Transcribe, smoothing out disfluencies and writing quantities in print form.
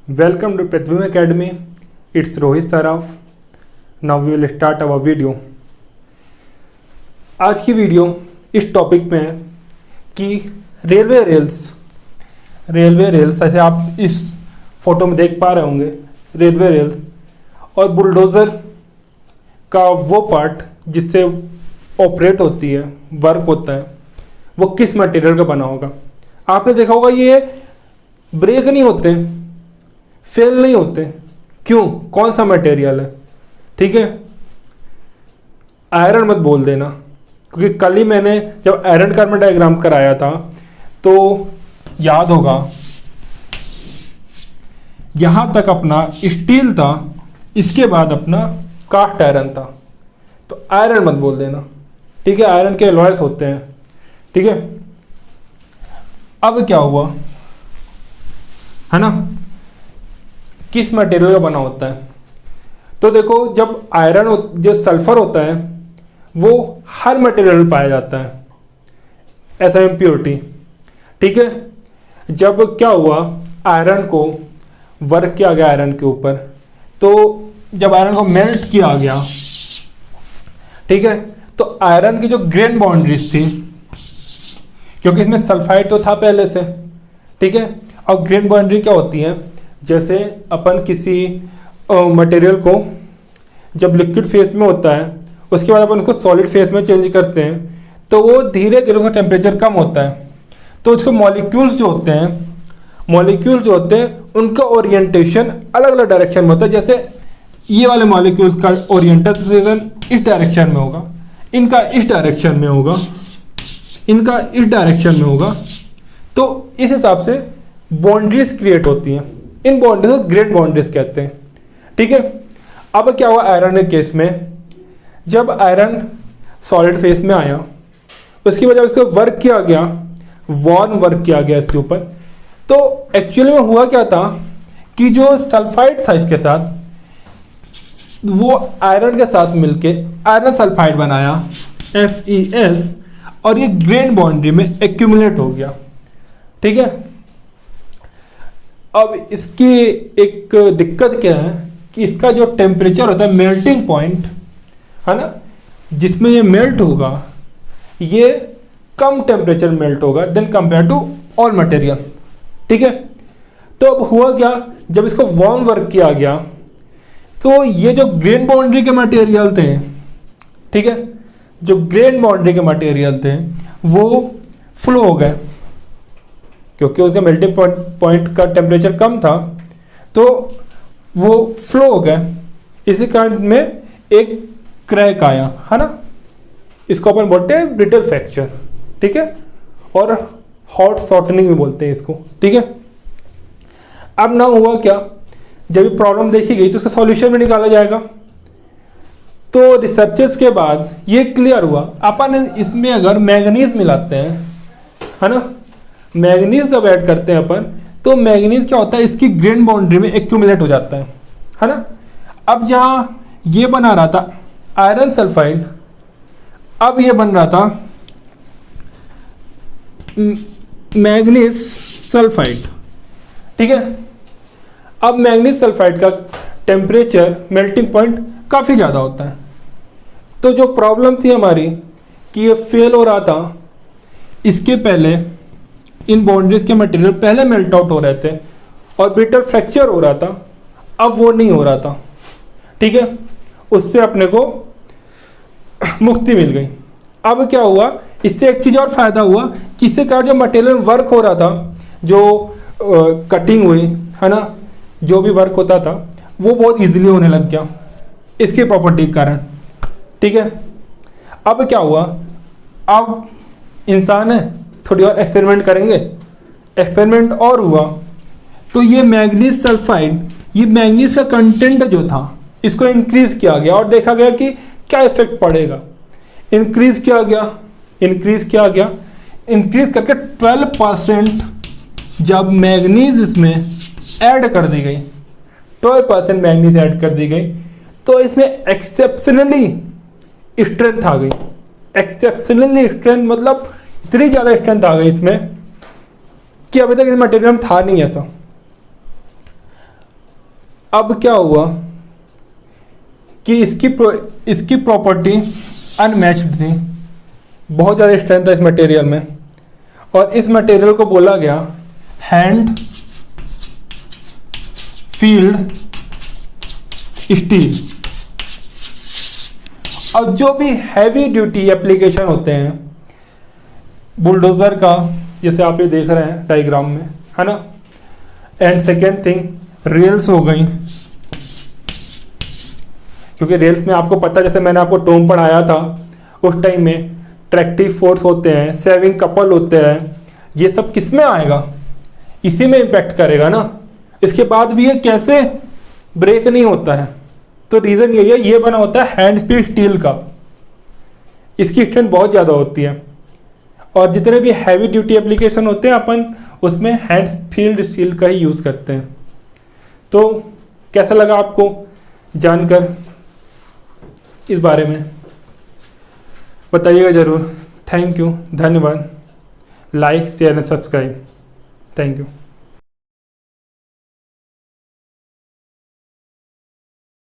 Welcome to Prathvim Academy. It's Rohit Saraf. Now we will start our video. आज की video इस topic में है कि रेलवे रेल्स ऐसे आप इस फोटो में देख पा रहे होंगे, रेलवे रेल्स और बुलडोज़र का वो पार्ट जिससे ऑपरेट होती है, वर्क होता है, वो किस मटेरियल का बना होगा। आपने देखा होगा ये ब्रेक नहीं होते, फेल नहीं होते, क्यों? कौन सा मटेरियल है? ठीक है, आयरन मत बोल देना, क्योंकि कल ही मैंने जब आयरन कार्बन डायग्राम कराया था तो याद होगा यहां तक अपना स्टील था, इसके बाद अपना कास्ट आयरन था, तो आयरन मत बोल देना। ठीक है, आयरन के एलॉयस होते हैं। ठीक है, अब क्या हुआ है ना, किस मटेरियल का बना होता है? तो देखो, जब आयरन जो सल्फर होता है वो हर मटेरियल में पाया जाता है ऐसा इम्प्योरिटी। ठीक है, जब क्या हुआ, आयरन को वर्क किया गया आयरन के ऊपर, तो जब आयरन को मेल्ट किया गया, ठीक है, तो आयरन की जो ग्रेन बाउंड्रीज थी, क्योंकि इसमें सल्फाइड तो था पहले से, ठीक है, और ग्रेन बाउंड्री क्या होती है, जैसे अपन किसी मटेरियल को जब लिक्विड फेज में होता है उसके बाद अपन उसको सॉलिड फेज में चेंज करते हैं, तो वो धीरे धीरे उसका टेम्परेचर कम होता है, तो उसके मॉलिक्यूल्स जो होते हैं उनका ओरिएंटेशन अलग अलग डायरेक्शन में होता है। जैसे ये वाले मॉलिक्यूल्स का ओरिएंटेशन इस डायरेक्शन में होगा, इनका इस डायरेक्शन में होगा, इनका इस डायरेक्शन में होगा, तो इस हिसाब से बाउंड्रीज क्रिएट होती हैं। इन बाउंड्रीज को ग्रेड बाउंड्रीज कहते हैं। ठीक है, अब क्या हुआ आयरन के केस में, जब आयरन सॉलिड फेज में आया उसकी वजह उसको वर्क किया गया, वार्म वर्क किया गया इसके ऊपर, तो एक्चुअली में हुआ क्या था कि जो सल्फाइड था इसके साथ, वो आयरन के साथ मिलके आयरन सल्फाइड बनाया FeS, और ये ग्रेन बाउंड्री में एक्यूमुलेट हो गया। ठीक है, अब इसकी एक दिक्कत क्या है कि इसका जो टेम्परेचर होता है, मेल्टिंग पॉइंट है ना, जिसमें ये मेल्ट होगा, ये कम टेम्परेचर मेल्ट होगा then compare to all material. ठीक है, तो अब हुआ क्या, जब इसको वार्म वर्क किया गया तो ये जो ग्रेन बाउंड्री के मटेरियल थे, ठीक है, जो ग्रेन बाउंड्री के मटेरियल थे वो फ्लो हो गए, क्योंकि उसका मेल्टिंग पॉइंट का टेम्परेचर कम था, तो वो फ्लो हो गए। इसी कारण में एक क्रैक आया, है ना, इसको अपन बोलते हैं ब्रिटल फ्रैक्चर। ठीक है, और हॉट शॉर्टनिंग भी बोलते हैं इसको। ठीक है, अब ना हुआ क्या, जब ये प्रॉब्लम देखी गई तो उसका सॉल्यूशन भी निकाला जाएगा। तो रिसर्चेस के बाद ये क्लियर हुआ, अपन इसमें अगर मैग्नीज मिलाते हैं, है ना, मैग्नीज जब ऐड करते हैं अपन, तो मैग्नीज क्या होता है, इसकी ग्रेन बाउंड्री में एक्यूमुलेट हो जाता है ना। अब जहाँ ये बना रहा था आयरन सल्फाइड, अब ये बन रहा था मैग्नीज सल्फाइड। ठीक है, अब मैग्नीज सल्फाइड का टेम्परेचर मेल्टिंग पॉइंट काफ़ी ज़्यादा होता है, तो जो प्रॉब्लम थी हमारी कि ये फेल हो रहा था, इसके पहले इन बाउंड्रीज के मटेरियल पहले मेल्ट आउट हो रहे थे और ब्रिटल फ्रैक्चर हो रहा था, अब वो नहीं हो रहा था। ठीक है, उससे अपने को मुक्ति मिल गई। अब क्या हुआ, इससे एक चीज़ और फायदा हुआ कि इससे कारण जो मटेरियल में वर्क हो रहा था, जो कटिंग हुई है ना, जो भी वर्क होता था वो बहुत इजीली होने लग गया इसकी प्रॉपर्टी के कारण। ठीक है, अब क्या हुआ, अब इंसान है, थोड़ी और एक्सपेरिमेंट करेंगे, एक्सपेरिमेंट और हुआ, तो ये मैग्नीज सल्फाइड, ये मैग्नीज का कंटेंट जो था इसको इंक्रीज किया गया और देखा गया कि क्या इफेक्ट पड़ेगा। इंक्रीज किया गया, इंक्रीज करके 12% जब मैग्नीज इसमें ऐड कर दी गई, 12% मैग्नीज ऐड कर दी गई, तो इसमें एक्सेप्शनली स्ट्रेंथ आ गई। एक्सेप्शनली स्ट्रेंथ मतलब इतनी ज़्यादा स्ट्रेंथ आ गई इसमें कि अभी तक इस मटेरियल में था नहीं ऐसा। अब क्या हुआ कि इसकी प्रॉपर्टी अनमैच्ड थी, बहुत ज़्यादा स्ट्रेंथ था इस मटेरियल में, और इस मटेरियल को बोला गया हैंड फील्ड स्टील। अब जो भी हैवी ड्यूटी एप्लीकेशन होते हैं बुलडोज़र का, जैसे आप ये देख रहे हैं डायग्राम में, है ना, एंड सेकेंड थिंग रेल्स हो गई, क्योंकि रेल्स में आपको पता, जैसे मैंने आपको टोम पढ़ाया था उस टाइम में, ट्रैक्टिव फोर्स होते हैं, सेविंग कपल होते हैं, ये सब किस में आएगा, इसी में इम्पैक्ट करेगा ना। इसके बाद भी ये कैसे ब्रेक नहीं होता है, तो रीज़न यही है, ये बना होता है हैंड फील्ड स्टील का, इसकी स्ट्रेंथ बहुत ज़्यादा होती है, और जितने भी हैवी ड्यूटी एप्लीकेशन होते हैं अपन उसमें हैंड फील्ड स्टील का ही यूज़ करते हैं। तो कैसा लगा आपको जानकर इस बारे में, बताइएगा ज़रूर। थैंक यू, धन्यवाद। Like share and subscribe. Thank you.